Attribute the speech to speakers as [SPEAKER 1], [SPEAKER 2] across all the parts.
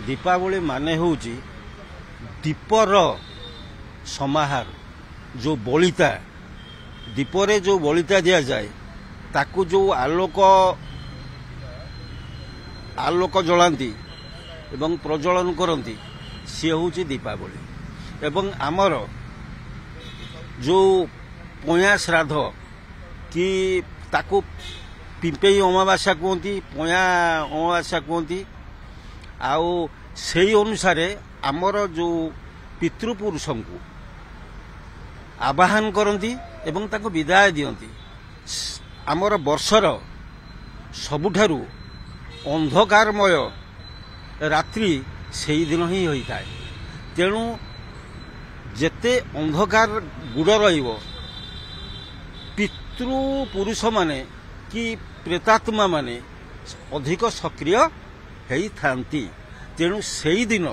[SPEAKER 1] दीपावली माने होउची दीपर समाहार जो बलिता दीपरे जो बलिता दिया जाए ताकू जो आलोक आलोक जलांती एवं प्रज्वलन करती सी हूँ दीपावली एवं आमर जो पया श्राद्ध कि ताकू पिंपेई अमावास्या कहती पया अमावास्या कहती आउ से अनुसार आमर जो पितृपुरुष को आवाहन करती एवं ताको विदाय दियंती आमर वर्षर सबुठारु अंधकारमय रात्रि से ही दिन ही होता है तेणु जेते अंधकार गुड़ रहिबो पितृपुरुष माने कि प्रेतात्मा माने अधिक सक्रिय होई थांती तेणु से ही दिन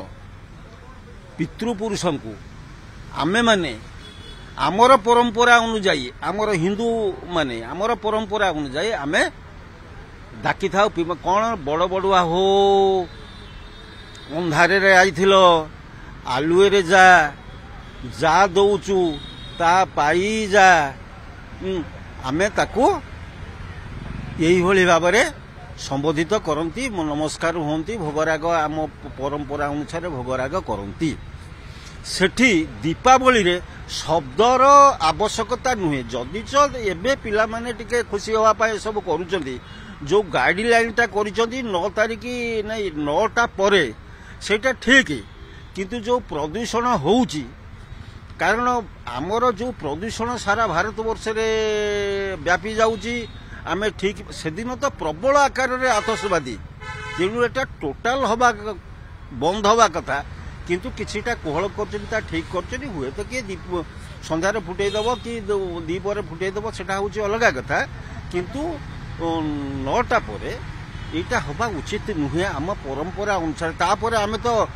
[SPEAKER 1] पितृपुरुष को आमे माने आमर परंपरा अनुजाई आमर हिंदू माने आमर परंपरा अनुजाई आमे डाकी था कौन बड़ बड़ुआ हो अंधारे रे आइथिलो आलुए रे जा जा दउचु ता पाई जा आमे ताकू यही भली भाबरे संबोधित करती नमस्कार होती भोगराग आम परंपरा अनुसार भोगराग करती सेठी दीपावली रे शब्दर आवश्यकता नुहे जदि एबे पिला माने टिके खुशी होवा पाए सब करूचंती जो गाइडलाइन टा करिसंती 9 तारिख नहीं 9टा परे सेटा ठीक किंतु जो प्रदूषण होउची कारण आमर जो प्रदूषण सारा भारत वर्ष रे व्यापी जाउची आमे ठीक से दिन तो प्रबल आकार रे आतशबादी तेणु एटा टोटाल हवा बंद हवा कथा किंतु किछिटा कोहल करछन ठीक करछन हुए तो किए संध्यारे फुटई दब कि दीपर फुटई दब सेटा होउची अलगा कथा किंतु 9टा परे एटा हवा उचित नुहे आम परंपरा अनुसार तापर आमे तो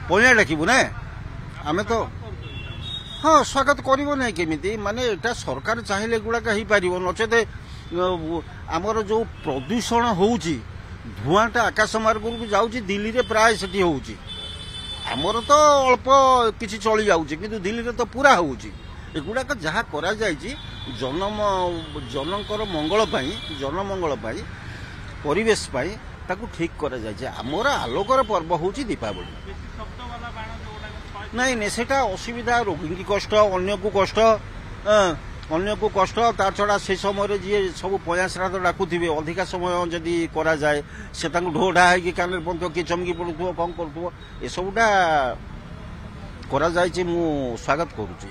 [SPEAKER 1] पया डाकिबु ना आमे तो हाँ स्वागत करिवो नै केमिति माने एटा सरकार चाहिले गुडाक ही पारिवो नचेते आमर जो प्रदूषण होउची धुआंटा आकाश मार्ग को जाउची दिल्ली रे प्राय सेठी होउची आमर तो अल्प किछि चली जाउची किंतु दिल्ली रे तो पूरा होउची एगुडाक जहा करा जायची जनकर मंगल पाई जनमंगल पाई परिवेश पाई ताकू ठीक करा जायची आमर आलोकर पर्व होउची दीपावली नहीं नहीं सेटा असुविधा रोगी की कष्ट अन्य को कष्ट ता छड़ा से समय जी सब पया श्राद्ध डाकुथिबे अधिका समय जदि करा जाए से तांको ढोढा है कि कान पंथ कि चमकी पड़ुथबो कौन करथबो ए सबटा करा जायछि मु स्वागत करूची।